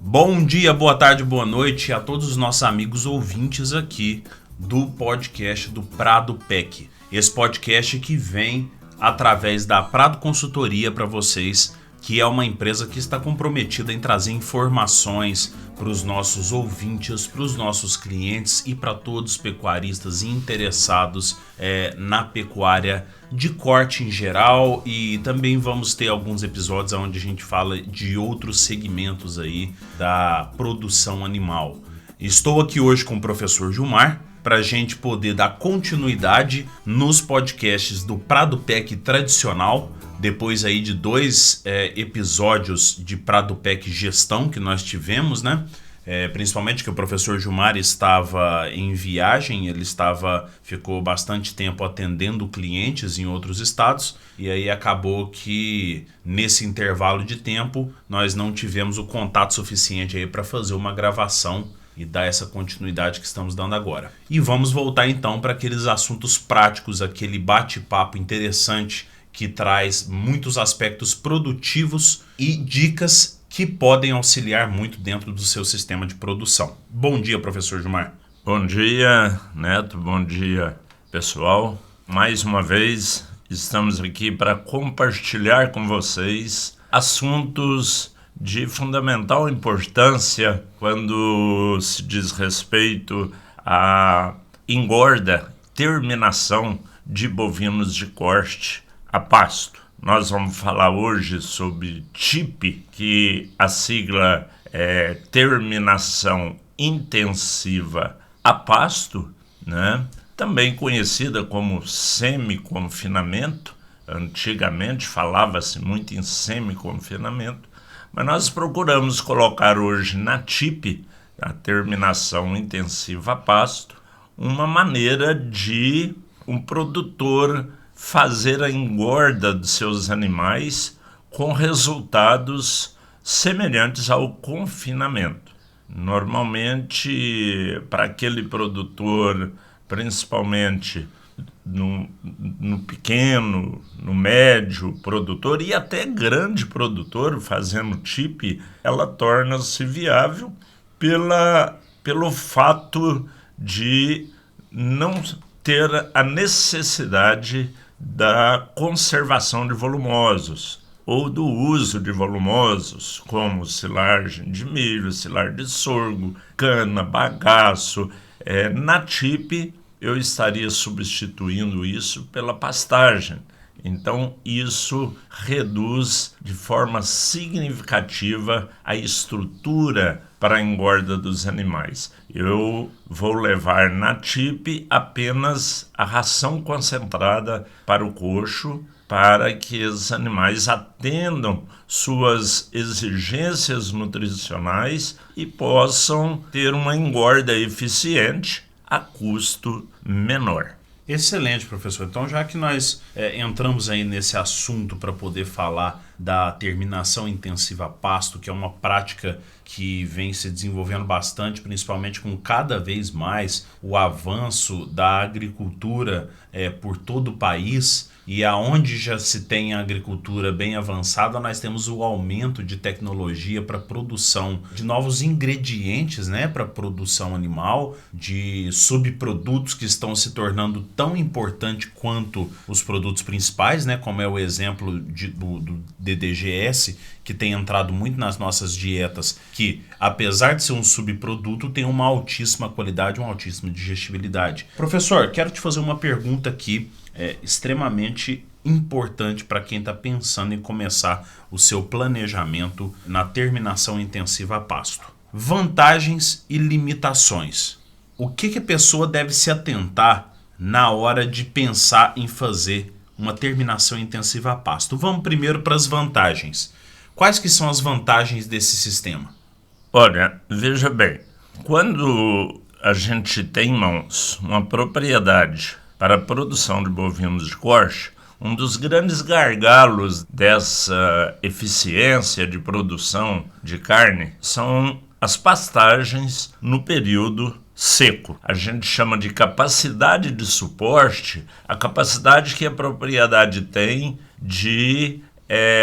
Bom dia, boa tarde, boa noite a todos os nossos amigos ouvintes aqui do podcast do Prado PEC. Esse podcast que vem através da Prado Consultoria para vocês, que é uma empresa que está comprometida em trazer informações para os nossos ouvintes, para os nossos clientes e para todos os pecuaristas interessados na pecuária de corte em geral, e também vamos ter alguns episódios onde a gente fala de outros segmentos aí da produção animal. Estou aqui hoje com o professor Gilmar para a gente poder dar continuidade nos podcasts do Prado PEC tradicional, depois aí de 2 episódios de Prado PEC Gestão que nós tivemos, né? Principalmente que o professor Gilmar estava em viagem, ele ficou bastante tempo atendendo clientes em outros estados, e aí acabou que nesse intervalo de tempo nós não tivemos o contato suficiente aí para fazer uma gravação e dar essa continuidade que estamos dando agora. E vamos voltar então para aqueles assuntos práticos, aquele bate-papo interessante que traz muitos aspectos produtivos e dicas que podem auxiliar muito dentro do seu sistema de produção. Bom dia, professor Gilmar. Bom dia, Neto. Bom dia, pessoal. Mais uma vez, estamos aqui para compartilhar com vocês assuntos de fundamental importância quando se diz respeito à engorda, terminação de bovinos de corte a pasto. Nós vamos falar hoje sobre TIP, que a sigla é Terminação Intensiva a Pasto, né? Também conhecida como semi-confinamento. Antigamente falava-se muito em semi-confinamento, mas nós procuramos colocar hoje na TIP, a Terminação Intensiva a Pasto, uma maneira de um produtor fazer a engorda dos seus animais com resultados semelhantes ao confinamento. Normalmente, para aquele produtor, principalmente no pequeno, no médio produtor e até grande produtor, fazendo TIP, ela torna-se viável pelo fato de não ter a necessidade da conservação de volumosos ou do uso de volumosos, como silagem de milho, silagem de sorgo, cana, bagaço. Na TIP, eu estaria substituindo isso pela pastagem. Então, isso reduz de forma significativa a estrutura para a engorda dos animais. Eu vou levar na TIP apenas a ração concentrada para o coxo, para que os animais atendam suas exigências nutricionais e possam ter uma engorda eficiente a custo menor. Excelente, professor. Então, já que nós entramos aí nesse assunto para poder falar da terminação intensiva a pasto, que é uma prática que vem se desenvolvendo bastante, principalmente com cada vez mais o avanço da agricultura por todo o país, e aonde já se tem a agricultura bem avançada, nós temos o aumento de tecnologia para produção de novos ingredientes, né, para produção animal, de subprodutos que estão se tornando tão importante quanto os produtos principais, né, como é o exemplo do DDGS, que tem entrado muito nas nossas dietas, que apesar de ser um subproduto, tem uma altíssima qualidade, uma altíssima digestibilidade. Professor, quero te fazer uma pergunta aqui extremamente importante para quem está pensando em começar o seu planejamento na terminação intensiva a pasto. Vantagens e limitações. O que a pessoa deve se atentar na hora de pensar em fazer uma terminação intensiva a pasto? Vamos primeiro para as vantagens. Quais que são as vantagens desse sistema? Olha, veja bem, quando a gente tem em mãos uma propriedade para a produção de bovinos de corte, um dos grandes gargalos dessa eficiência de produção de carne são as pastagens no período seco. A gente chama de capacidade de suporte, a capacidade que a propriedade tem de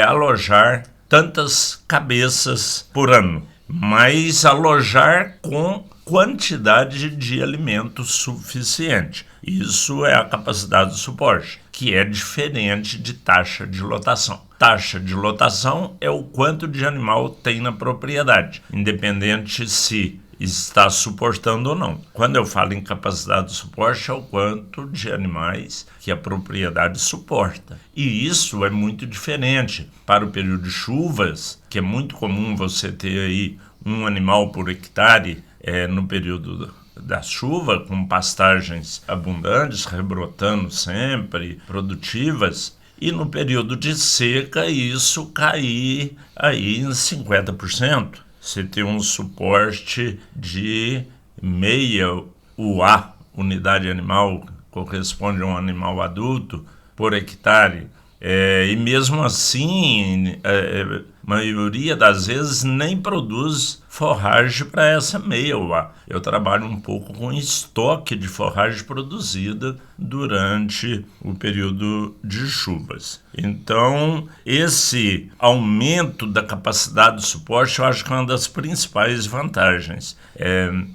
alojar tantas cabeças por ano, mas alojar com quantidade de alimento suficiente. Isso é a capacidade de suporte, que é diferente de taxa de lotação. Taxa de lotação é o quanto de animal tem na propriedade, independente se está suportando ou não. Quando eu falo em capacidade de suporte, é o quanto de animais que a propriedade suporta. E isso é muito diferente para o período de chuvas, que é muito comum você ter aí um animal por hectare no período da chuva, com pastagens abundantes, rebrotando sempre, produtivas. E no período de seca, isso cair aí em 50%. Você tem um suporte de meia UA, unidade animal, corresponde a um animal adulto, por hectare. E mesmo assim, a maioria das vezes nem produz forragem para essa meia UA. Eu trabalho um pouco com estoque de forragem produzida durante o período de chuvas. Então, esse aumento da capacidade de suporte, eu acho que é uma das principais vantagens.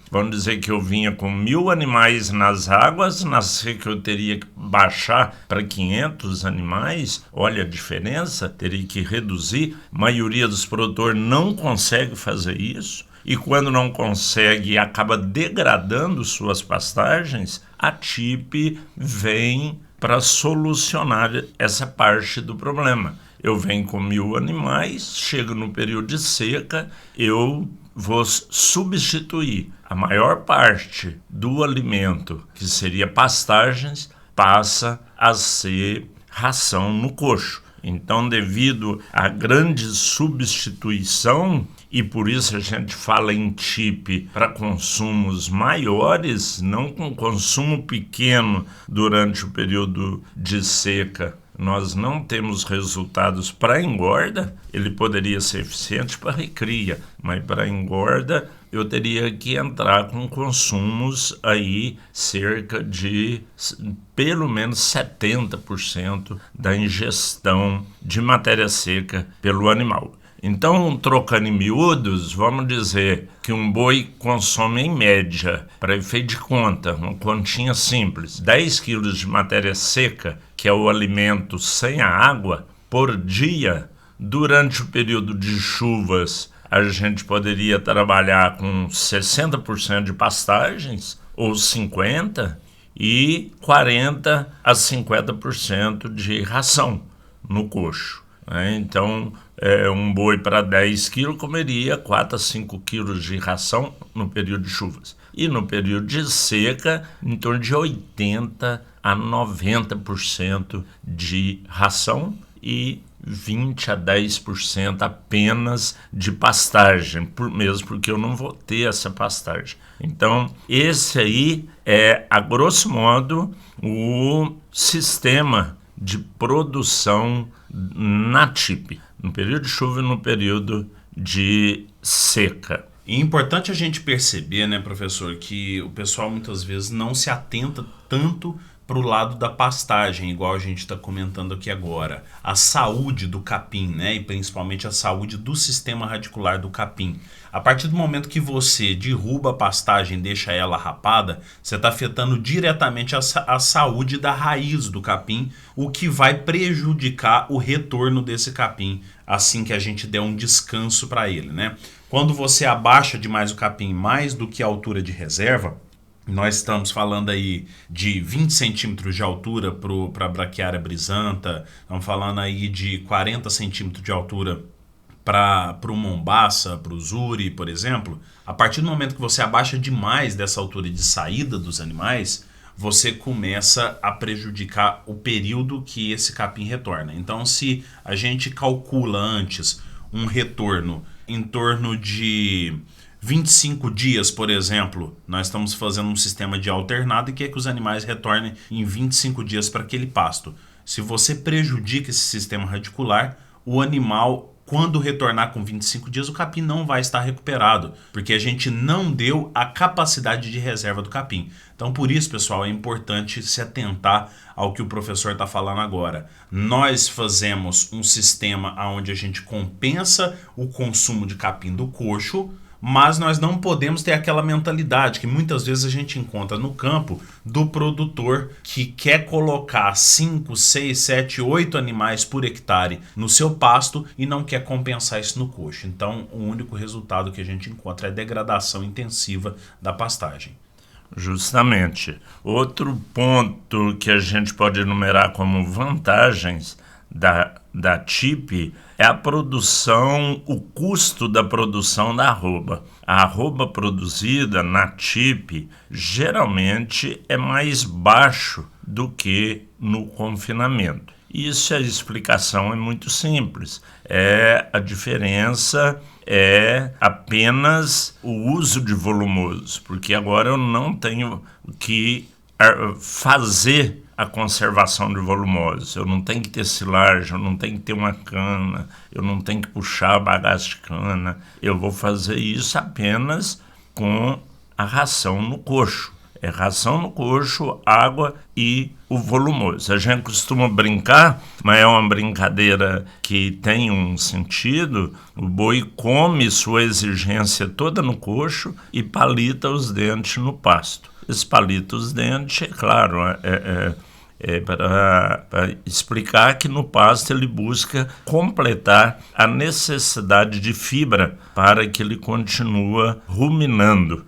Vamos dizer que eu vinha com 1.000 animais nas águas, na seca eu teria que baixar para 500 animais. Olha a diferença, teria que reduzir. A maioria dos produtores não consegue fazer isso. E quando não consegue e acaba degradando suas pastagens, a TIP vem para solucionar essa parte do problema. Eu venho com 1.000 animais, chego no período de seca, eu vou substituir a maior parte do alimento, que seria pastagens, passa a ser ração no coxo. Então, devido à grande substituição, e por isso a gente fala em TIP para consumos maiores, não com consumo pequeno durante o período de seca, nós não temos resultados para engorda. Ele poderia ser eficiente para recria, mas para engorda eu teria que entrar com consumos aí cerca de pelo menos 70% da ingestão de matéria seca pelo animal. Então, trocando em miúdos, vamos dizer que um boi consome em média, para efeito de conta, uma continha simples, 10 quilos de matéria seca, que é o alimento sem a água, por dia. Durante o período de chuvas, a gente poderia trabalhar com 60% de pastagens, ou 50%, e 40% a 50% de ração no coxo. Então, um boi para 10 quilos comeria 4 a 5 quilos de ração no período de chuvas. E no período de seca, em torno de 80% a 90% de ração e 20% a 10% apenas de pastagem, mesmo porque eu não vou ter essa pastagem. Então, esse aí é, a grosso modo, o sistema de produção na TIP, no período de chuva e no período de seca. E é importante a gente perceber, né, professor, que o pessoal muitas vezes não se atenta tanto para o lado da pastagem, igual a gente está comentando aqui agora. A saúde do capim, né, e principalmente a saúde do sistema radicular do capim. A partir do momento que você derruba a pastagem e deixa ela rapada, você está afetando diretamente a saúde da raiz do capim, o que vai prejudicar o retorno desse capim assim que a gente der um descanso para ele, né? Quando você abaixa demais o capim mais do que a altura de reserva, nós estamos falando aí de 20 centímetros de altura para a braquiária brisanta, estamos falando aí de 40 centímetros de altura para o mombaça, para o zuri, por exemplo. A partir do momento que você abaixa demais dessa altura de saída dos animais, você começa a prejudicar o período que esse capim retorna. Então, se a gente calcula antes um retorno em torno de 25 dias, por exemplo, nós estamos fazendo um sistema de alternado e quer que os animais retornem em 25 dias para aquele pasto. Se você prejudica esse sistema radicular, o animal quando retornar com 25 dias, o capim não vai estar recuperado, porque a gente não deu a capacidade de reserva do capim. Então, por isso, pessoal, é importante se atentar ao que o professor está falando agora. Nós fazemos um sistema onde a gente compensa o consumo de capim do coxo, mas nós não podemos ter aquela mentalidade que muitas vezes a gente encontra no campo do produtor que quer colocar 5, 6, 7, 8 animais por hectare no seu pasto e não quer compensar isso no coxo. Então, o único resultado que a gente encontra é a degradação intensiva da pastagem. Justamente. Outro ponto que a gente pode enumerar como vantagens da TIP é a produção, o custo da produção da arroba. A arroba produzida na TIP geralmente é mais baixo do que no confinamento. Isso, a explicação é muito simples. A diferença é apenas o uso de volumoso, porque agora eu não tenho que fazer a conservação de volumosos. Eu não tenho que ter silagem, eu não tenho que ter uma cana, eu não tenho que puxar a bagaça de cana. Eu vou fazer isso apenas com a ração no coxo. É ração no coxo, água e o volumoso. A gente costuma brincar, mas é uma brincadeira que tem um sentido. O boi come sua exigência toda no coxo e palita os dentes no pasto. Esse palita os dentes, é claro, para explicar que no pasto ele busca completar a necessidade de fibra para que ele continue ruminando.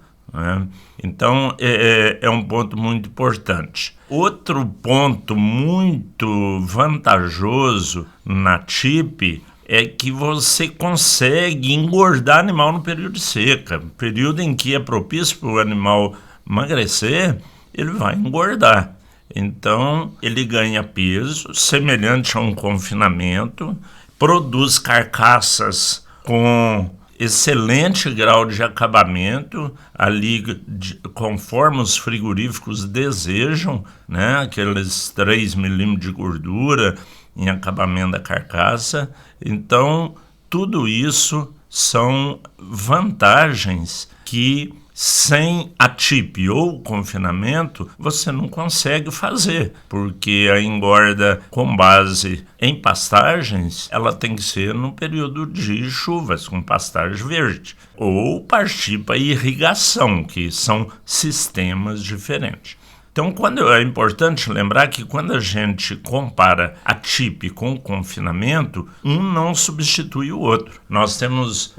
Então, é um ponto muito importante. Outro ponto muito vantajoso na TIP é que você consegue engordar animal no período de seca. Período em que é propício para o animal emagrecer, ele vai engordar. Então, ele ganha peso, semelhante a um confinamento, produz carcaças com excelente grau de acabamento, ali conforme os frigoríficos desejam, né? Aqueles 3 milímetros de gordura em acabamento da carcaça. Então, tudo isso são vantagens que sem a TIP ou confinamento, você não consegue fazer, porque a engorda com base em pastagens, ela tem que ser no período de chuvas, com pastagem verde, ou partir para irrigação, que são sistemas diferentes. Então, é importante lembrar que quando a gente compara a TIP com o confinamento, um não substitui o outro. Nós temos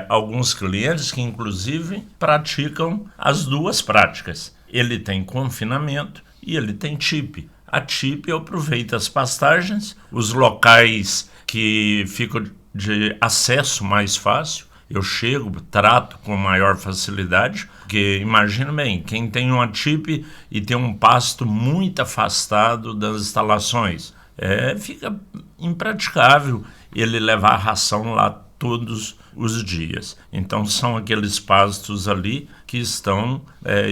alguns clientes que, inclusive, praticam as duas práticas. Ele tem confinamento e ele tem TIP. A TIP aproveita as pastagens, os locais que ficam de acesso mais fácil. Eu chego, trato com maior facilidade, porque imagina bem, quem tem uma TIP e tem um pasto muito afastado das instalações, fica impraticável ele levar a ração lá todos os dias. Então são aqueles pastos ali que estão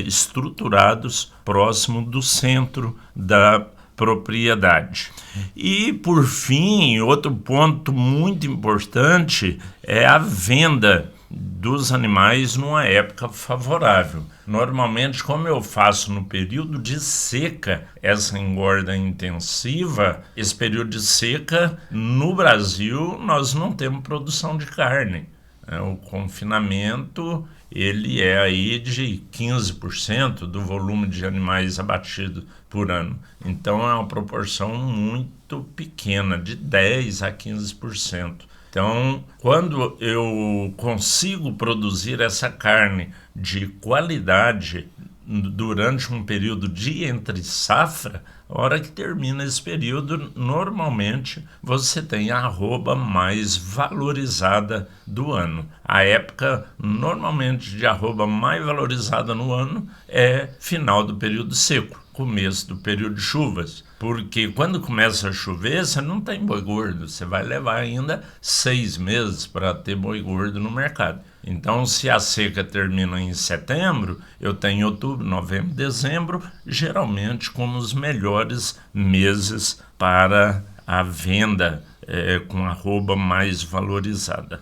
estruturados próximo do centro da propriedade. E, por fim, outro ponto muito importante é a venda dos animais numa época favorável. Normalmente, como eu faço no período de seca essa engorda intensiva, esse período de seca, no Brasil, nós não temos produção de carne. O confinamento, ele é aí de 15% do volume de animais abatidos por ano. Então, é uma proporção muito pequena, de 10% a 15%. Então, quando eu consigo produzir essa carne de qualidade durante um período de entre safra, a hora que termina esse período, normalmente você tem a arroba mais valorizada do ano. A época normalmente de arroba mais valorizada no ano é final do período seco, começo do período de chuvas. Porque quando começa a chover, você não tem boi gordo, você vai levar ainda 6 meses para ter boi gordo no mercado. Então, se a seca termina em setembro, eu tenho outubro, novembro, dezembro, geralmente como os melhores meses para a venda com arroba mais valorizada.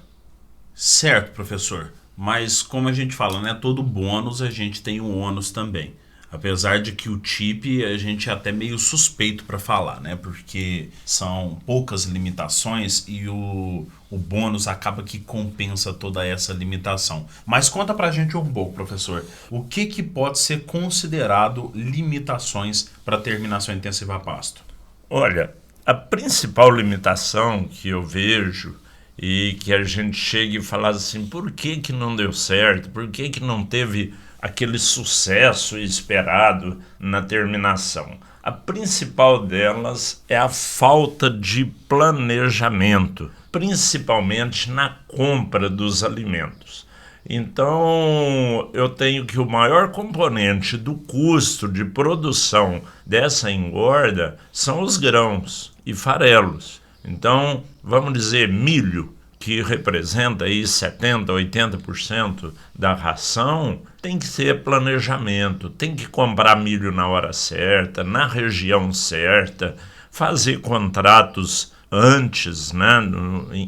Certo, professor. Mas como a gente fala, né? Todo bônus a gente tem um ônus também. Apesar de que o TIP a gente é até meio suspeito para falar, né? Porque são poucas limitações e o bônus acaba que compensa toda essa limitação. Mas conta pra gente um pouco, professor. O que pode ser considerado limitações para terminação intensiva a pasto? Olha, a principal limitação que eu vejo e que a gente chega e fala assim, por que não deu certo? Por que não teve aquele sucesso esperado na terminação? A principal delas é a falta de planejamento, principalmente na compra dos alimentos. Então, eu tenho que o maior componente do custo de produção dessa engorda são os grãos e farelos. Então, vamos dizer, milho, que representa aí 70%, 80% da ração, tem que ter planejamento, tem que comprar milho na hora certa, na região certa, fazer contratos antes, né,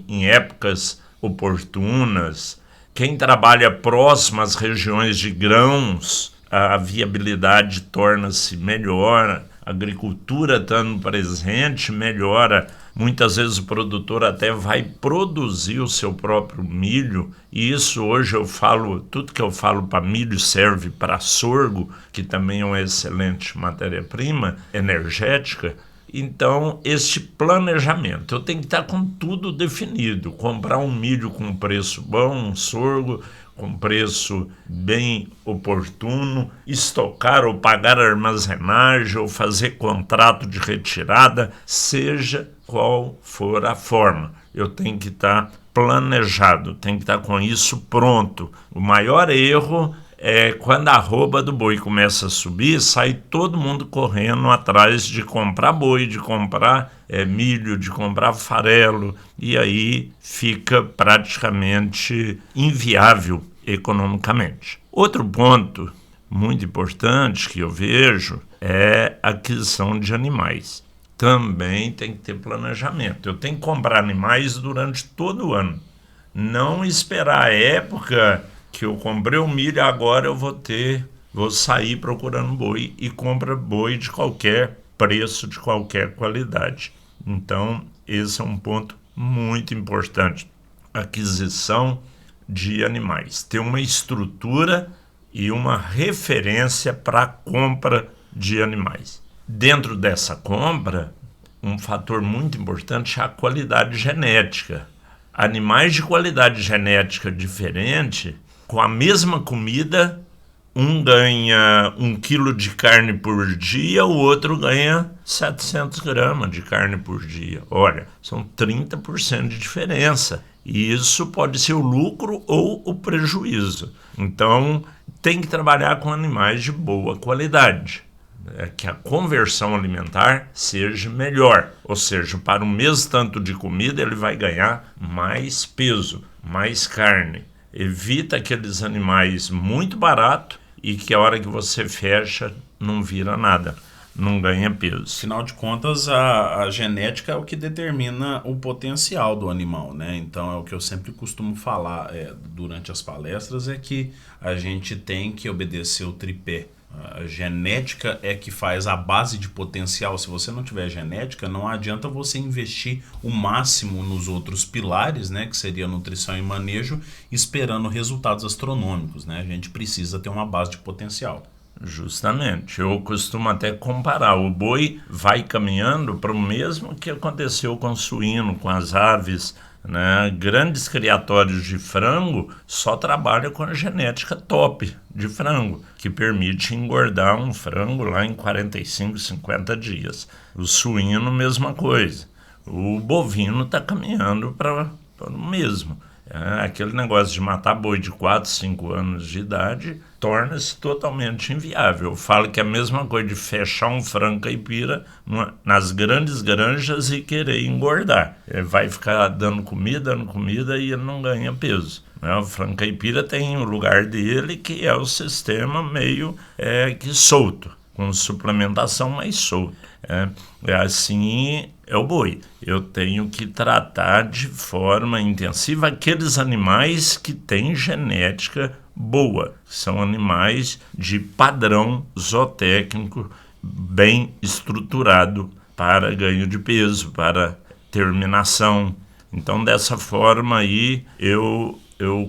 em épocas oportunas. Quem trabalha próximo às regiões de grãos, a viabilidade torna-se melhor, a agricultura estando presente melhora. Muitas vezes o produtor até vai produzir o seu próprio milho, e isso hoje eu falo, tudo que eu falo para milho serve para sorgo, que também é uma excelente matéria-prima energética. Então, este planejamento, eu tenho que estar com tudo definido, comprar um milho com preço bom, um sorgo com preço bem oportuno, estocar ou pagar armazenagem ou fazer contrato de retirada, seja qual for a forma. Eu tenho que estar planejado, tenho que estar com isso pronto. O maior erro é quando a arroba do boi começa a subir, sai todo mundo correndo atrás de comprar boi, de comprar milho, de comprar farelo, e aí fica praticamente inviável economicamente. Outro ponto muito importante que eu vejo é a aquisição de animais. Também tem que ter planejamento. Eu tenho que comprar animais durante todo o ano. Não esperar a época que eu comprei o milho, agora eu vou sair procurando boi e compra boi de qualquer preço, de qualquer qualidade. Então, esse é um ponto muito importante. Aquisição de animais. Ter uma estrutura e uma referência para a compra de animais. Dentro dessa compra, um fator muito importante é a qualidade genética. Animais de qualidade genética diferente, com a mesma comida, um ganha 1 quilo de carne por dia, o outro ganha 700 gramas de carne por dia. Olha, são 30% de diferença. E isso pode ser o lucro ou o prejuízo. Então, tem que trabalhar com animais de boa qualidade. Que a conversão alimentar seja melhor. Ou seja, para o mesmo tanto de comida, ele vai ganhar mais peso, mais carne. Evita aqueles animais muito baratos e que a hora que você fecha não vira nada, não ganha peso. Afinal de contas, a genética é o que determina o potencial do animal, né? Então é o que eu sempre costumo falar durante as palestras, é que a gente tem que obedecer o tripé. A genética é que faz a base de potencial. Se você não tiver genética, não adianta você investir o máximo nos outros pilares, né, que seria nutrição e manejo, esperando resultados astronômicos, né? A gente precisa ter uma base de potencial. Justamente, eu costumo até comparar, o boi vai caminhando para o mesmo que aconteceu com o suíno, com as aves, né? Grandes criatórios de frango só trabalham com a genética top de frango, que permite engordar um frango lá em 45, 50 dias. O suíno, mesma coisa. O bovino está caminhando para o mesmo. Aquele negócio de matar boi de 4, 5 anos de idade torna-se totalmente inviável. Eu falo que é a mesma coisa de fechar um frango caipira nas grandes granjas e querer engordar. Ele vai ficar dando comida e ele não ganha peso. O frango caipira tem o lugar dele, que é o sistema meio que solto. com suplementação mais solta. Assim é o boi. Eu tenho que tratar de forma intensiva aqueles animais que têm genética boa. São animais de padrão zootécnico bem estruturado para ganho de peso, para terminação. Então, dessa forma aí, eu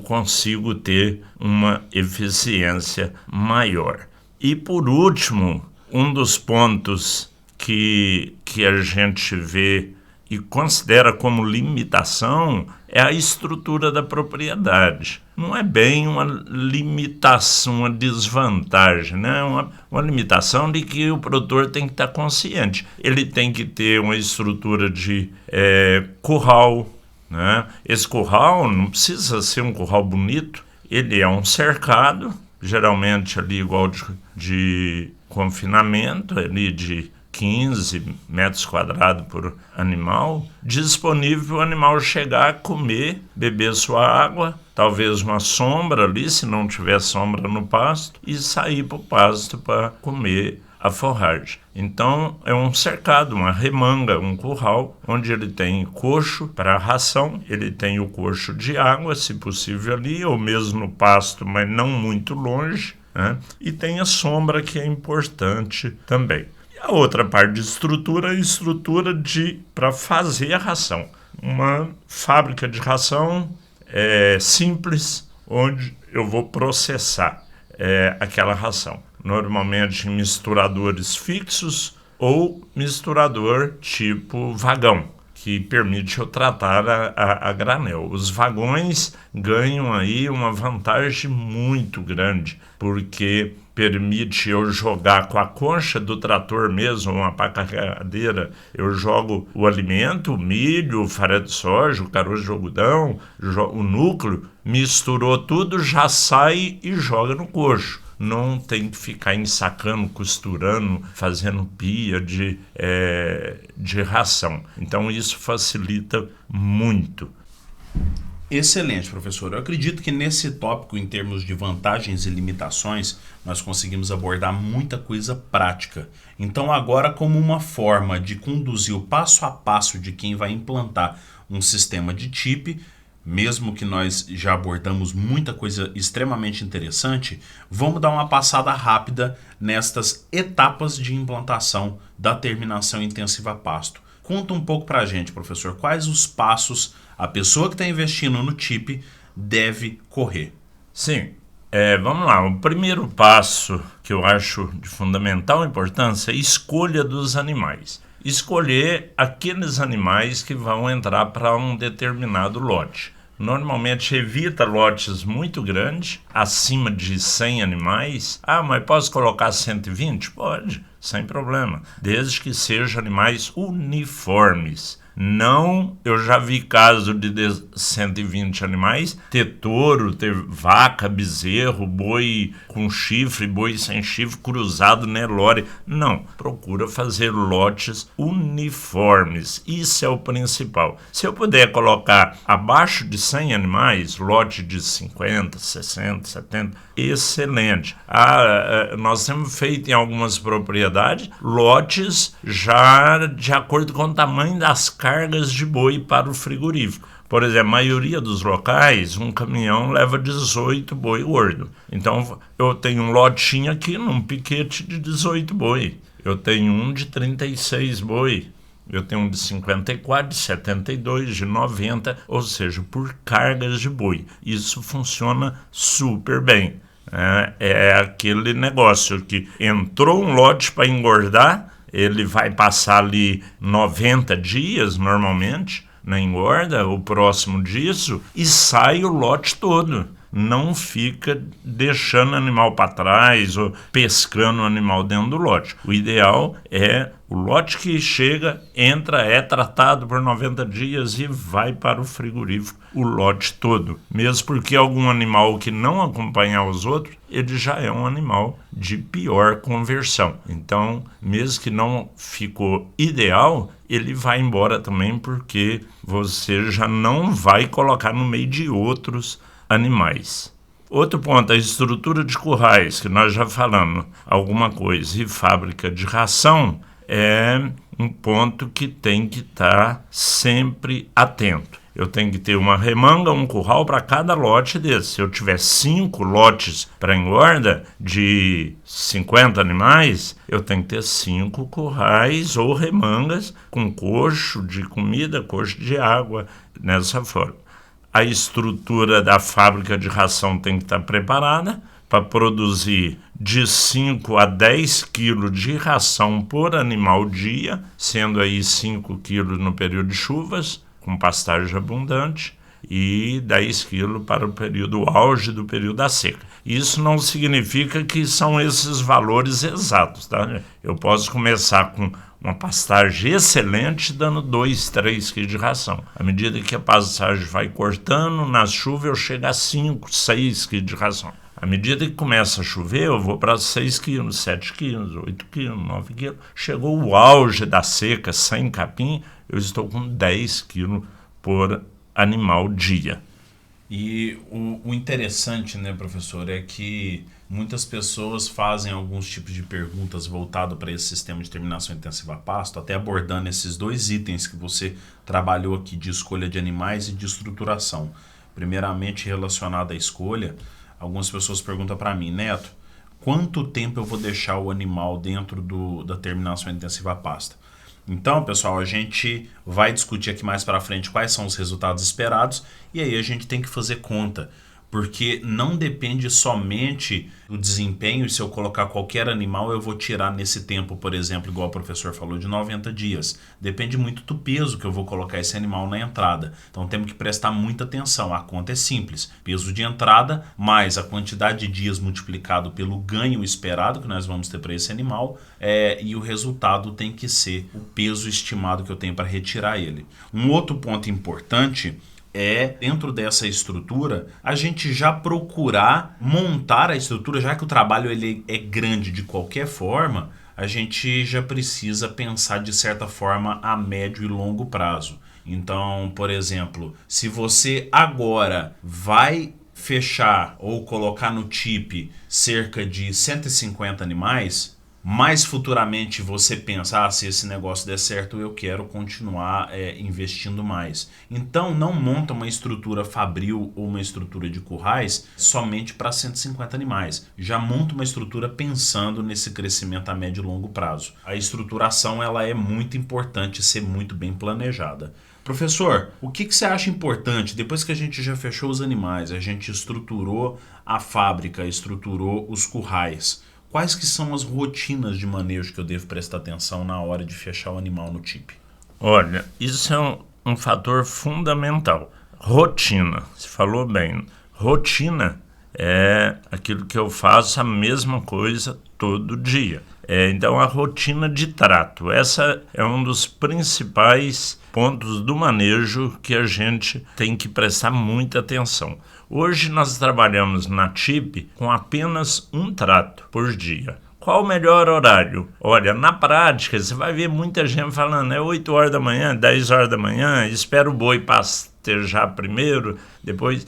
consigo ter uma eficiência maior. E, por último, um dos pontos que a gente vê e considera como limitação é a estrutura da propriedade. Não é bem uma limitação, uma desvantagem, né? Uma limitação de que o produtor tem que estar consciente. Ele tem que ter uma estrutura de curral, né? Esse curral não precisa ser um curral bonito, ele é um cercado, geralmente ali igual de confinamento, ali de 15 metros quadrados por animal, disponível para o animal chegar, comer, beber sua água, talvez uma sombra ali, se não tiver sombra no pasto, e sair para o pasto para comer a forragem. Então é um cercado, uma remanga, um curral, onde ele tem coxo para ração, ele tem o coxo de água, se possível ali, ou mesmo no pasto, mas não muito longe, né? E tem a sombra, que é importante também. A outra parte de estrutura é a estrutura para fazer a ração. Uma fábrica de ração simples, onde eu vou processar aquela ração. Normalmente em misturadores fixos ou misturador tipo vagão, que permite eu tratar a granel. Os vagões ganham aí uma vantagem muito grande, porque permite eu jogar com a concha do trator mesmo, uma pá carregadeira, eu jogo o alimento, o milho, o farelo de soja, o caroço de algodão, o núcleo, misturou tudo, já sai e joga no coxo. Não tem que ficar ensacando, costurando, fazendo pia de ração. Então isso facilita muito. Excelente, professor. Eu acredito que nesse tópico, em termos de vantagens e limitações, nós conseguimos abordar muita coisa prática. Então agora, como uma forma de conduzir o passo a passo de quem vai implantar um sistema de TIP, mesmo que nós já abordamos muita coisa extremamente interessante, vamos dar uma passada rápida nestas etapas de implantação da terminação intensiva a pasto. Conta um pouco para a gente, professor, quais os passos a pessoa que está investindo no TIP deve correr? Sim, vamos lá. O primeiro passo que eu acho de fundamental importância é a escolha dos animais. Escolher aqueles animais que vão entrar para um determinado lote. Normalmente evita lotes muito grandes, acima de 100 animais. Mas posso colocar 120? Pode, sem problema, desde que sejam animais uniformes. Não, eu já vi caso de 120 animais, ter touro, ter vaca, bezerro, boi com chifre, boi sem chifre, cruzado, Nelore. Não, procura fazer lotes uniformes, isso é o principal. Se eu puder colocar abaixo de 100 animais, lote de 50, 60, 70, excelente. Nós temos feito em algumas propriedades lotes já de acordo com o tamanho das cargas de boi para o frigorífico. Por exemplo, a maioria dos locais, um caminhão leva 18 boi gordo. Então, eu tenho um lotinho aqui num piquete de 18 boi. Eu tenho um de 36 boi. Eu tenho um de 54, de 72, de 90, ou seja, por cargas de boi. Isso funciona super bem. É aquele negócio que entrou um lote para engordar, ele vai passar ali 90 dias normalmente na engorda, o próximo disso, e sai o lote todo. Não fica deixando animal para trás ou pescando o animal dentro do lote. O ideal é o lote que chega, entra, é tratado por 90 dias e vai para o frigorífico o lote todo. Mesmo porque algum animal que não acompanhar os outros, ele já é um animal de pior conversão. Então, mesmo que não ficou ideal, ele vai embora também, porque você já não vai colocar no meio de outros animais. Outro ponto, a estrutura de currais, que nós já falamos alguma coisa, e fábrica de ração é um ponto que tem que estar sempre atento. Eu tenho que ter uma remanga, um curral para cada lote desse. Se eu tiver 5 lotes para engorda de 50 animais, eu tenho que ter 5 currais ou remangas com coxo de comida, coxo de água, nessa forma. A estrutura da fábrica de ração tem que estar preparada para produzir de 5 a 10 quilos de ração por animal dia, sendo aí 5 quilos no período de chuvas, com pastagem abundante, e 10 quilos para o período auge do período da seca. Isso não significa que são esses valores exatos, tá? Eu posso começar com uma pastagem excelente, dando 2, 3 quilos de ração. À medida que a pastagem vai cortando, na chuva eu chego a 5, 6 quilos de ração. À medida que começa a chover, eu vou para 6 quilos, 7 quilos, 8 quilos, 9 quilos. Chegou o auge da seca, sem capim, eu estou com 10 quilos por animal dia. E o interessante, né, professor, é que muitas pessoas fazem alguns tipos de perguntas voltadas para esse sistema de terminação intensiva a pasto, até abordando esses 2 itens que você trabalhou aqui de escolha de animais e de estruturação. Primeiramente, relacionado à escolha, algumas pessoas perguntam para mim, Neto, quanto tempo eu vou deixar o animal dentro da terminação intensiva a pasto? Então, pessoal, a gente vai discutir aqui mais para frente quais são os resultados esperados e aí a gente tem que fazer conta, porque não depende somente do desempenho e se eu colocar qualquer animal eu vou tirar nesse tempo, por exemplo, igual o professor falou, de 90 dias. Depende muito do peso que eu vou colocar esse animal na entrada. Então temos que prestar muita atenção. A conta é simples. Peso de entrada mais a quantidade de dias multiplicado pelo ganho esperado que nós vamos ter para esse animal e o resultado tem que ser o peso estimado que eu tenho para retirar ele. Um outro ponto importante dentro dessa estrutura, a gente já procurar montar a estrutura, já que o trabalho ele é grande de qualquer forma, a gente já precisa pensar de certa forma a médio e longo prazo. Então, por exemplo, se você agora vai fechar ou colocar no TIP cerca de 150 animais, mais futuramente você pensa, se esse negócio der certo, eu quero continuar investindo mais. Então não monta uma estrutura fabril ou uma estrutura de currais somente para 150 animais. Já monta uma estrutura pensando nesse crescimento a médio e longo prazo. A estruturação ela é muito importante ser muito bem planejada. Professor, o que você acha importante, depois que a gente já fechou os animais, a gente estruturou a fábrica, estruturou os currais, quais que são as rotinas de manejo que eu devo prestar atenção na hora de fechar o animal no TIP? Olha, isso é um fator fundamental. Rotina, você falou bem. Rotina é aquilo que eu faço a mesma coisa todo dia. Então, a rotina de trato. Essa é um dos principais pontos do manejo que a gente tem que prestar muita atenção. Hoje nós trabalhamos na TIP com apenas um trato por dia. Qual o melhor horário? Olha, na prática, você vai ver muita gente falando 8 horas da manhã, 10 horas da manhã, espera o boi pastejar primeiro, depois...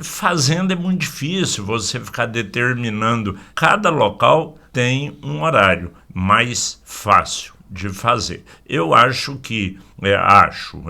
Fazenda é muito difícil você ficar determinando. Cada local tem um horário mais fácil de fazer. Eu acho que,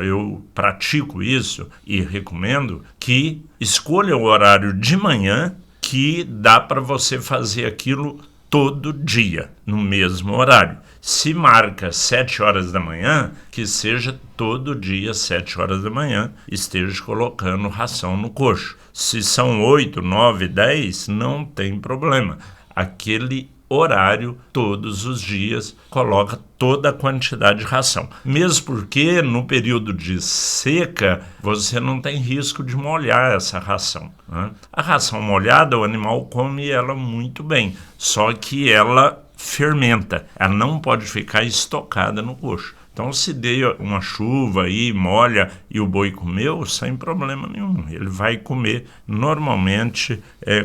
eu pratico isso e recomendo que escolha o horário de manhã que dá para você fazer aquilo todo dia, no mesmo horário. Se marca 7 horas da manhã, que seja todo dia 7 horas da manhã, esteja colocando ração no coxo. Se são 8, 9, 10, não tem problema. Aquele horário, todos os dias, coloca toda a quantidade de ração. Mesmo porque no período de seca, você não tem risco de molhar essa ração, né? A ração molhada, o animal come ela muito bem, só que ela fermenta, ela não pode ficar estocada no coxo. Então, se der uma chuva aí, molha e o boi comeu, sem problema nenhum. Ele vai comer normalmente,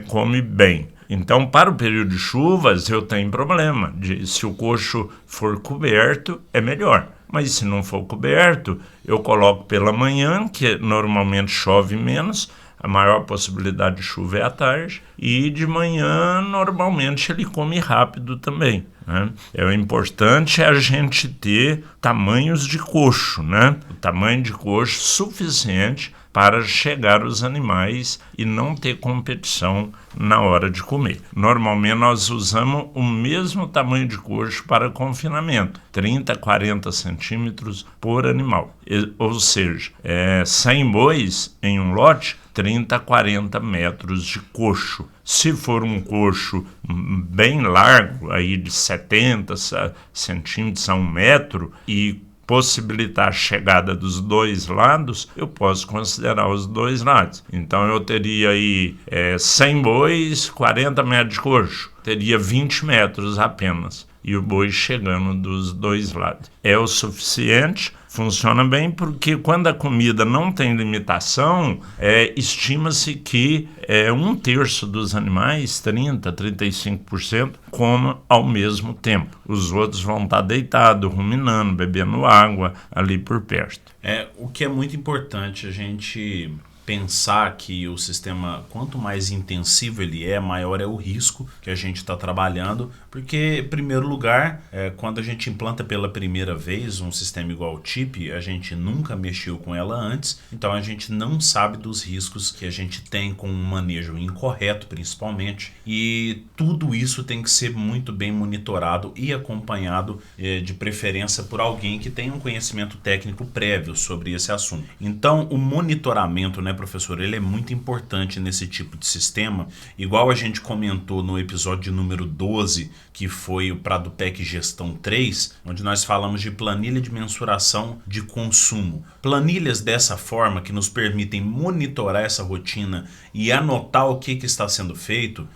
come bem. Então, para o período de chuvas, eu tenho problema. Se o coxo for coberto, é melhor. Mas se não for coberto, eu coloco pela manhã, que normalmente chove menos, a maior possibilidade de chuva é à tarde, e de manhã normalmente ele come rápido também, né? O importante é a gente ter tamanhos de coxo, né? O tamanho de coxo suficiente para chegar os animais e não ter competição na hora de comer. Normalmente nós usamos o mesmo tamanho de coxo para confinamento, 30, 40 centímetros por animal. Ou seja, 100 bois em um lote, 30, 40 metros de coxo. Se for um coxo bem largo, aí de 70 centímetros a 1 metro, e possibilitar a chegada dos dois lados, eu posso considerar os dois lados. Então eu teria aí 100 bois, 40 metros de coxo, teria 20 metros apenas, e o boi chegando dos dois lados. É o suficiente, funciona bem, porque quando a comida não tem limitação, estima-se que 1/3 dos animais, 30%, 35%, comam ao mesmo tempo. Os outros vão estar deitados, ruminando, bebendo água ali por perto. O que é muito importante a gente pensar que o sistema, quanto mais intensivo ele é, maior é o risco que a gente está trabalhando, porque, em primeiro lugar, quando a gente implanta pela primeira vez um sistema igual ao TIP, a gente nunca mexeu com ela antes, então a gente não sabe dos riscos que a gente tem com um manejo incorreto, principalmente, e tudo isso tem que ser muito bem monitorado e acompanhado, de preferência por alguém que tenha um conhecimento técnico prévio sobre esse assunto. Então, o monitoramento, né, professor, ele é muito importante nesse tipo de sistema, igual a gente comentou no episódio número 12, que foi o Pradupec Gestão 3, onde nós falamos de planilha de mensuração de consumo. Planilhas dessa forma que nos permitem monitorar essa rotina e anotar o que está sendo feito,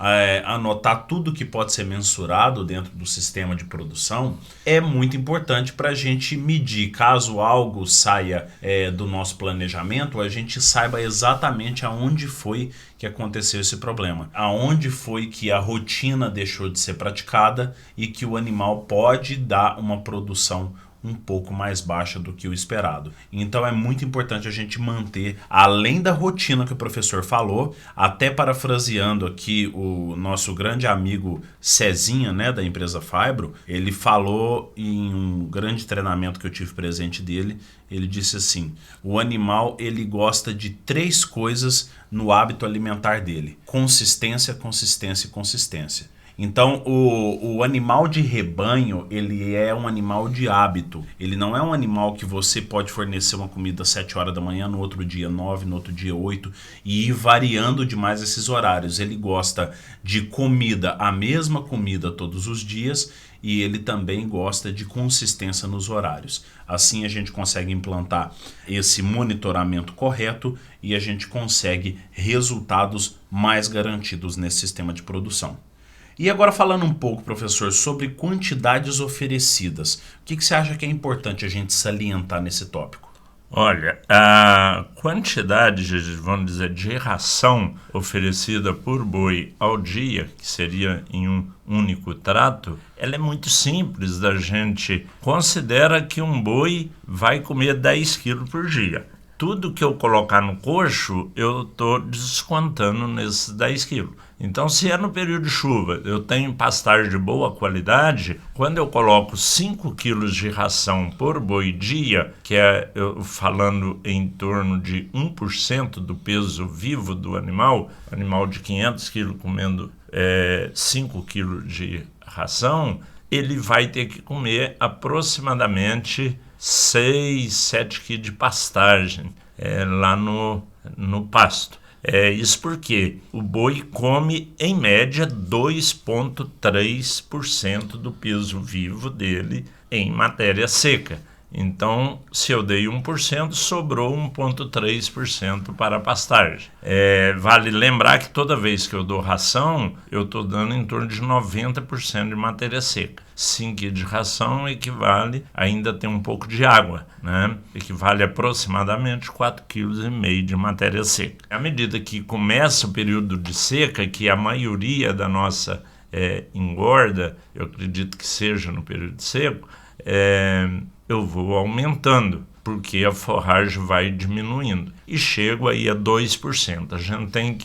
anotar tudo que pode ser mensurado dentro do sistema de produção, é muito importante para a gente medir. Caso algo saia do nosso planejamento, a gente saiba exatamente aonde foi que aconteceu esse problema, aonde foi que a rotina deixou de ser praticada e que o animal pode dar uma produção um pouco mais baixa do que o esperado. Então é muito importante a gente manter, além da rotina que o professor falou, até parafraseando aqui o nosso grande amigo Cezinha, né, da empresa Fibro, ele falou em um grande treinamento que eu tive presente dele, ele disse assim: o animal ele gosta de 3 coisas no hábito alimentar dele: consistência, consistência e consistência. Então, o animal de rebanho, ele é um animal de hábito. Ele não é um animal que você pode fornecer uma comida às 7 horas da manhã, no outro dia 9, no outro dia 8, e ir variando demais esses horários. Ele gosta de comida, a mesma comida todos os dias, e ele também gosta de consistência nos horários. Assim a gente consegue implantar esse monitoramento correto e a gente consegue resultados mais garantidos nesse sistema de produção. E agora falando um pouco, professor, sobre quantidades oferecidas. O que você acha que é importante a gente salientar nesse tópico? Olha, a quantidade, vamos dizer, de ração oferecida por boi ao dia, que seria em um único trato, ela é muito simples da gente. Considera que um boi vai comer 10 quilos por dia. Tudo que eu colocar no coxo, eu estou descontando nesses 10 quilos. Então, se é no período de chuva, eu tenho pastagem de boa qualidade, quando eu coloco 5 quilos de ração por boi dia, que é eu falando em torno de 1% do peso vivo do animal de 500 quilos comendo 5 quilos de ração, ele vai ter que comer aproximadamente 6, 7 quilos de pastagem lá no pasto. Isso porque o boi come, em média, 2,3% do peso vivo dele em matéria seca. Então, se eu dei 1%, sobrou 1,3% para a pastagem. Vale lembrar que toda vez que eu dou ração, eu estou dando em torno de 90% de matéria seca. 5 quilos de ração equivale, ainda tem um pouco de água, né? Equivale aproximadamente 4,5 kg de matéria seca. À medida que começa o período de seca, que a maioria da nossa engorda, eu acredito que seja no período seco, eu vou aumentando. porque a forragem vai diminuindo. E chego aí a 2%. A gente tem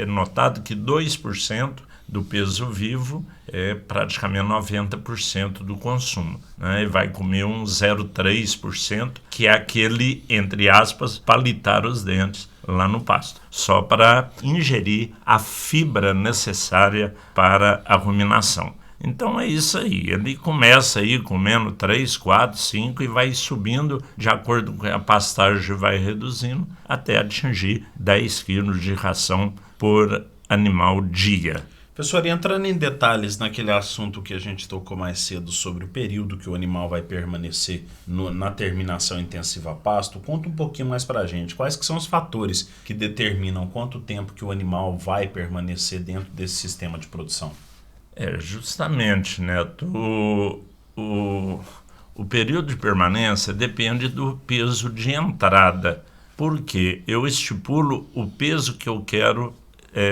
notado que 2% do peso vivo é praticamente 90% do consumo, né? E vai comer um 0,3%, que é aquele, entre aspas, palitar os dentes lá no pasto, só para ingerir a fibra necessária para a ruminação. Então é isso aí, ele começa aí comendo 3, 4, 5 e vai subindo de acordo com a pastagem vai reduzindo até atingir 10 quilos de ração por animal dia. Professor, entrando em detalhes naquele assunto que a gente tocou mais cedo sobre o período que o animal vai permanecer na terminação intensiva a pasto, conta um pouquinho mais para a gente. Quais que são os fatores que determinam quanto tempo que o animal vai permanecer dentro desse sistema de produção? Justamente, Neto, o período de permanência depende do peso de entrada, porque eu estipulo o peso que eu quero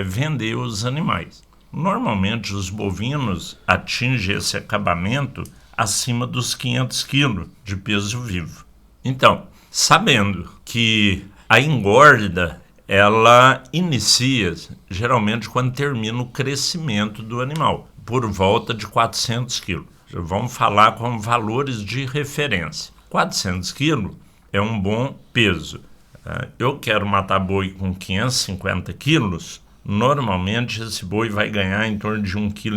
vender os animais. Normalmente os bovinos atingem esse acabamento acima dos 500 quilos de peso vivo. Então, sabendo que a engorda ela inicia geralmente quando termina o crescimento do animal, por volta de 400 quilos. Vamos falar com valores de referência. 400 quilos é um bom peso. Eu quero matar boi com 550 quilos, normalmente esse boi vai ganhar em torno de 1,5 kg,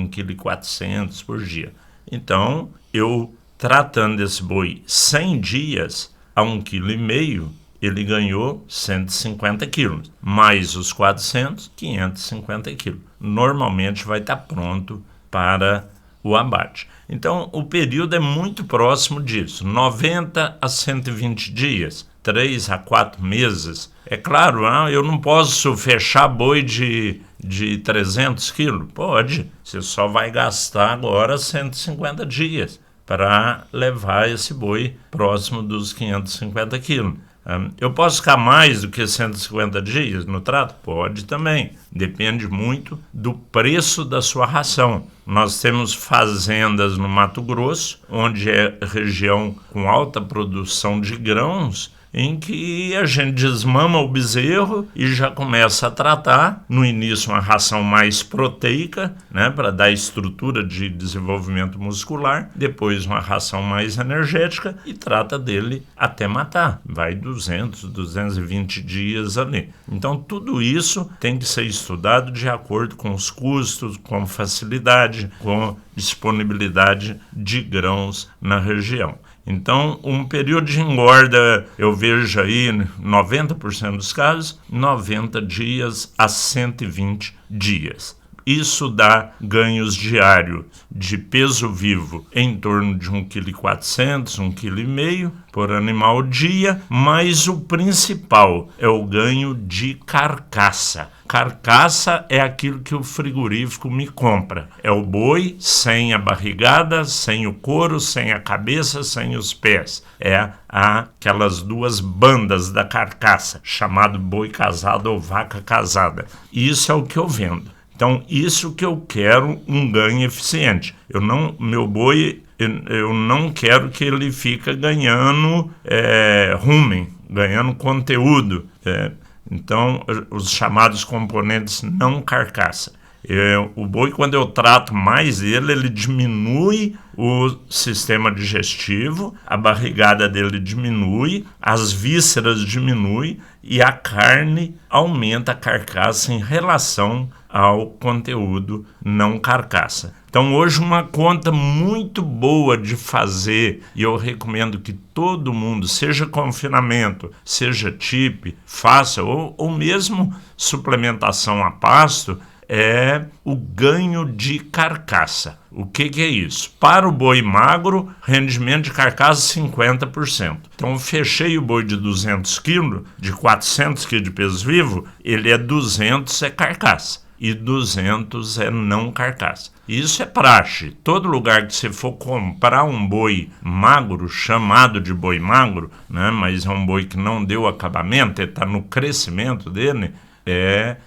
1,4 kg por dia. Então, eu tratando esse boi 100 dias a 1,5 kg, ele ganhou 150 quilos, mais os 400, 550 quilos. Normalmente vai estar pronto para o abate. Então, o período é muito próximo disso, 90 a 120 dias, 3 a 4 meses. É claro, eu não posso fechar boi de 300 quilos. Pode, você só vai gastar agora 150 dias para levar esse boi próximo dos 550 quilos. Eu posso ficar mais do que 150 dias no trato? Pode também. Depende muito do preço da sua ração. Nós temos fazendas no Mato Grosso, onde é região com alta produção de grãos, em que a gente desmama o bezerro e já começa a tratar, no início uma ração mais proteica, né, para dar estrutura de desenvolvimento muscular, depois uma ração mais energética e trata dele até matar, vai 200, 220 dias ali. Então tudo isso tem que ser estudado de acordo com os custos, com facilidade, com disponibilidade de grãos na região. Então, um período de engorda, eu vejo aí 90% dos casos, 90 dias a 120 dias. Isso dá ganhos diários de peso vivo em torno de 1,4 kg, 1,5 kg por animal dia, mas o principal é o ganho de carcaça. Carcaça é aquilo que o frigorífico me compra. É o boi sem a barrigada, sem o couro, sem a cabeça, sem os pés. É aquelas duas bandas da carcaça, chamado boi casado ou vaca casada. Isso é o que eu vendo. Então, isso que eu quero, um ganho eficiente. Meu boi, eu não quero que ele fique ganhando rumen, ganhando conteúdo. Então, os chamados componentes não carcaça. O boi, quando eu trato mais ele diminui o sistema digestivo, a barrigada dele diminui, as vísceras diminuem e a carne aumenta a carcaça em relação ao conteúdo não carcaça. Então hoje uma conta muito boa de fazer, e eu recomendo que todo mundo, seja confinamento, seja TIP, faça, ou mesmo suplementação a pasto, é o ganho de carcaça. O que é isso? Para o boi magro, rendimento de carcaça 50%. Então eu fechei o boi de 200 kg, de 400 kg de peso vivo, ele é 200 é carcaça e 200 é não carcaça. Isso é praxe. Todo lugar que você for comprar um boi magro, chamado de boi magro, né, mas é um boi que não deu acabamento, ele está no crescimento dele,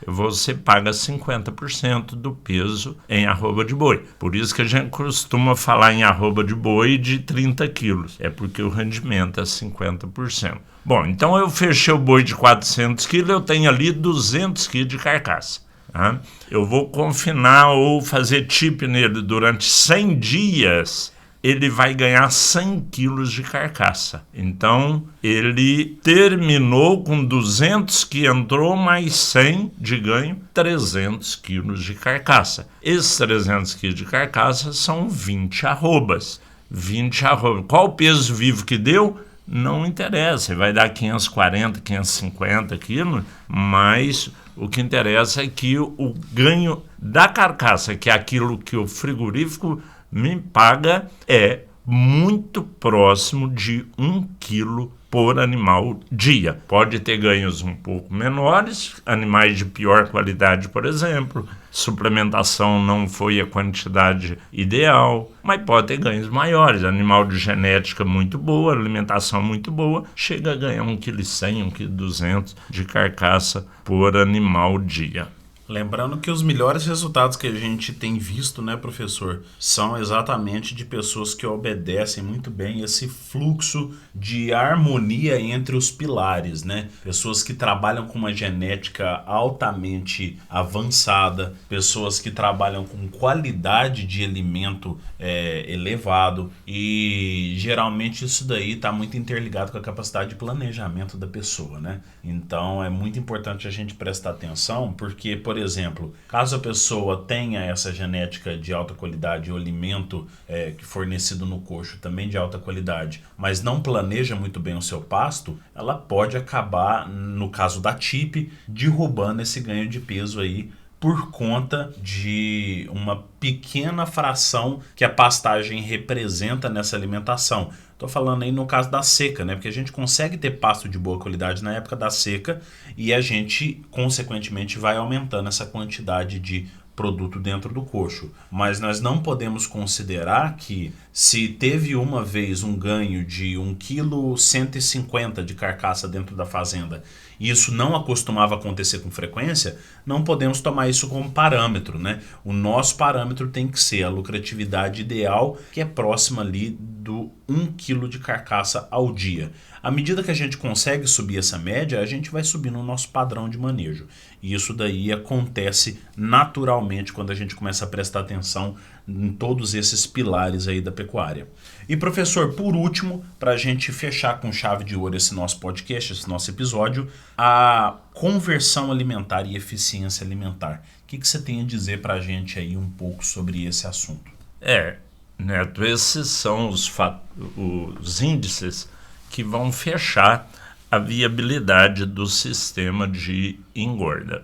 você paga 50% do peso em arroba de boi. Por isso que a gente costuma falar em arroba de boi de 30 quilos. É porque o rendimento é 50%. Bom, então eu fechei o boi de 400 quilos, eu tenho ali 200 quilos de carcaça. Tá? Eu vou confinar ou fazer chip nele durante 100 dias, ele vai ganhar 100 quilos de carcaça. Então, ele terminou com 200 que entrou, mais 100 de ganho, 300 quilos de carcaça. Esses 300 quilos de carcaça são 20 arrobas. 20 arrobas. Qual o peso vivo que deu? Não interessa, vai dar 540, 550 quilos, mas o que interessa é que o ganho da carcaça, que é aquilo que o frigorífico me paga, é muito próximo de 1 quilo por animal dia. Pode ter ganhos um pouco menores, animais de pior qualidade, por exemplo, suplementação não foi a quantidade ideal, mas pode ter ganhos maiores. Animal de genética muito boa, alimentação muito boa, chega a ganhar 1,1 kg, 1,2 kg de carcaça por animal dia. Lembrando que os melhores resultados que a gente tem visto, né, professor, são exatamente de pessoas que obedecem muito bem esse fluxo de harmonia entre os pilares, né? Pessoas que trabalham com uma genética altamente avançada, pessoas que trabalham com qualidade de alimento elevado, e geralmente isso daí está muito interligado com a capacidade de planejamento da pessoa, né? Então é muito importante a gente prestar atenção, porque, por exemplo, caso a pessoa tenha essa genética de alta qualidade, o alimento que fornecido no coxo também de alta qualidade, mas não planeja muito bem o seu pasto, ela pode acabar, no caso da TIP, derrubando esse ganho de peso aí por conta de uma pequena fração que a pastagem representa nessa alimentação. Estou falando aí no caso da seca, né? Porque a gente consegue ter pasto de boa qualidade na época da seca e a gente, consequentemente, vai aumentando essa quantidade de produto dentro do coxo. Mas nós não podemos considerar que, se teve uma vez um ganho de 1,150 kg de carcaça dentro da fazenda, e isso não acostumava acontecer com frequência, não podemos tomar isso como parâmetro, né? O nosso parâmetro tem que ser a lucratividade ideal, que é próxima ali do 1 kg de carcaça ao dia. À medida que a gente consegue subir essa média, a gente vai subindo o nosso padrão de manejo. E isso daí acontece naturalmente quando a gente começa a prestar atenção em todos esses pilares aí da pecuária. E, professor, por último, para a gente fechar com chave de ouro esse nosso podcast, esse nosso episódio, a conversão alimentar e eficiência alimentar. O que você tem a dizer para a gente aí um pouco sobre esse assunto? Neto, esses são os índices que vão fechar a viabilidade do sistema de engorda.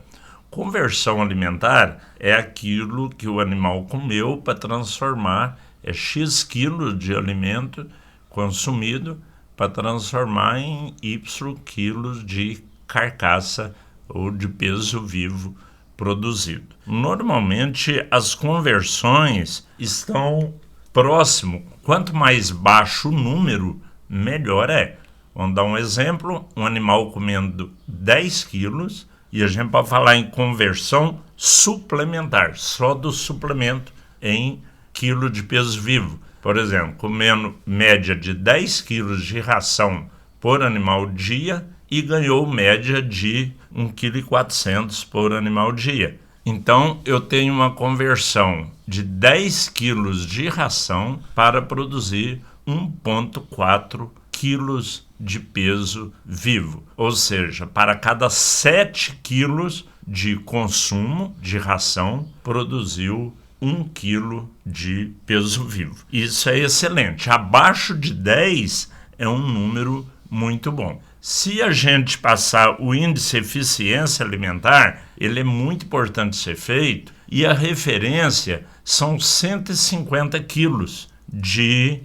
Conversão alimentar é aquilo que o animal comeu para transformar, X quilos de alimento consumido para transformar em Y quilos de carcaça ou de peso vivo produzido. Normalmente as conversões estão próximo. Quanto mais baixo o número, melhor é. Vamos dar um exemplo, um animal comendo 10 quilos, e a gente pode falar em conversão suplementar, só do suplemento em quilo de peso vivo. Por exemplo, comendo média de 10 quilos de ração por animal dia e ganhou média de 1,4 kg por animal dia. Então, eu tenho uma conversão de 10 quilos de ração para produzir 1,4 quilos de peso vivo. Ou seja, para cada 7 quilos de consumo de ração, produziu 1 quilo de peso vivo. Isso é excelente. Abaixo de 10 é um número muito bom. Se a gente passar o índice de eficiência alimentar, ele é muito importante ser feito, e a referência são 150 quilos de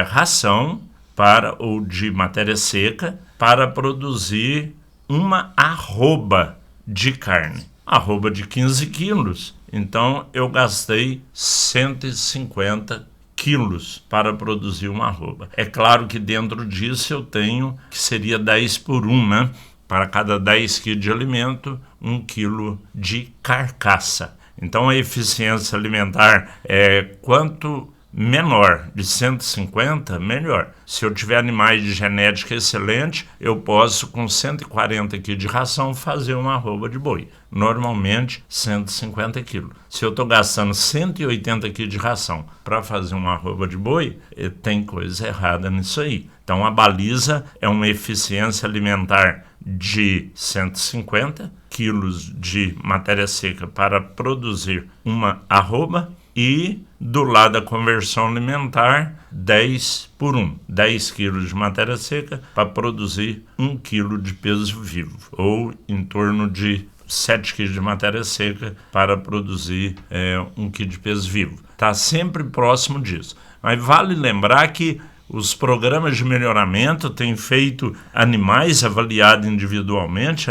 ração ou de matéria seca para produzir uma arroba de carne. Arroba de 15 quilos. Então, eu gastei 150 quilos para produzir uma arroba. É claro que dentro disso eu tenho, que seria 10 por 1, né? para cada 10 kg de alimento, 1 kg de carcaça. Então a eficiência alimentar é quanto menor, de 150, melhor. Se eu tiver animais de genética excelente, eu posso, com 140 kg de ração, fazer uma arroba de boi. Normalmente, 150 kg. Se eu estou gastando 180 kg de ração para fazer uma arroba de boi, tem coisa errada nisso aí. Então, a baliza é uma eficiência alimentar de 150 quilos de matéria seca para produzir uma arroba, e do lado da conversão alimentar, 10 por 1. 10 quilos de matéria seca para produzir 1 quilo de peso vivo, ou em torno de 7 quilos de matéria seca para produzir 1 quilo de peso vivo. Está sempre próximo disso. Mas vale lembrar que os programas de melhoramento têm feito animais avaliados individualmente,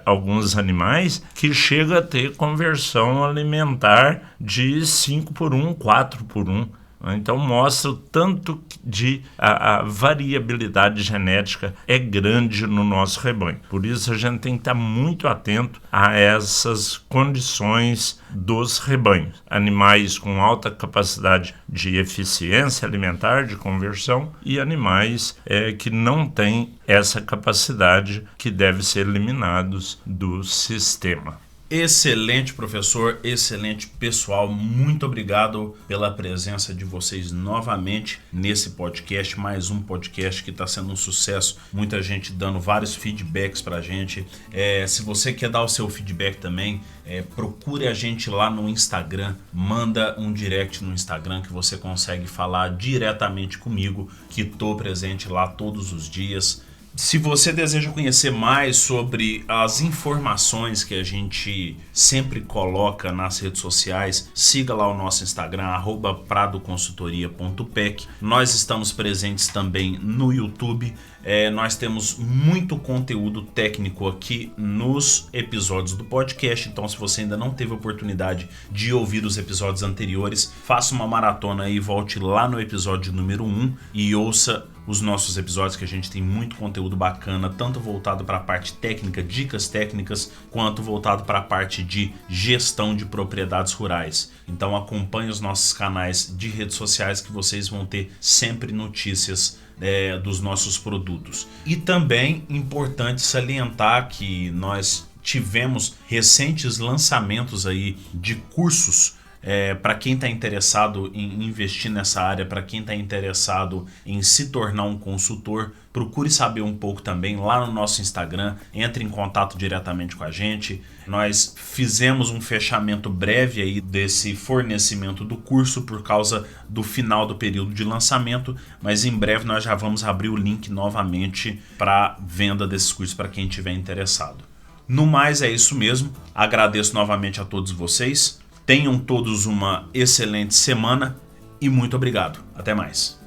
alguns animais que chegam a ter conversão alimentar de 5 por 1, 4 por 1. Então mostra o tanto de a variabilidade genética é grande no nosso rebanho. Por isso a gente tem que estar muito atento a essas condições dos rebanhos. Animais com alta capacidade de eficiência alimentar, de conversão, e animais que não têm essa capacidade, que devem ser eliminados do sistema. Excelente, professor, excelente, pessoal. Muito obrigado pela presença de vocês novamente nesse podcast, mais um podcast que está sendo um sucesso, muita gente dando vários feedbacks para a gente. Se você quer dar o seu feedback também, procure a gente lá no Instagram, manda um direct no Instagram que você consegue falar diretamente comigo, que estou presente lá todos os dias. Se você deseja conhecer mais sobre as informações que a gente sempre coloca nas redes sociais, siga lá o nosso Instagram, @pradoconsultoria.pec. Nós estamos presentes também no YouTube. Nós temos muito conteúdo técnico aqui nos episódios do podcast, então se você ainda não teve a oportunidade de ouvir os episódios anteriores, faça uma maratona e volte lá no episódio número 1 e ouça os nossos episódios, que a gente tem muito conteúdo bacana, tanto voltado para a parte técnica, dicas técnicas, quanto voltado para a parte de gestão de propriedades rurais. Então acompanhe os nossos canais de redes sociais, que vocês vão ter sempre notícias dos nossos produtos. E também importante salientar que nós tivemos recentes lançamentos aí de cursos para quem está interessado em investir nessa área, para quem está interessado em se tornar um consultor. Procure saber um pouco também lá no nosso Instagram, entre em contato diretamente com a gente. Nós fizemos um fechamento breve aí desse fornecimento do curso por causa do final do período de lançamento, mas em breve nós já vamos abrir o link novamente para venda desses cursos para quem estiver interessado. No mais, é isso mesmo. Agradeço novamente a todos vocês. Tenham todos uma excelente semana e muito obrigado. Até mais.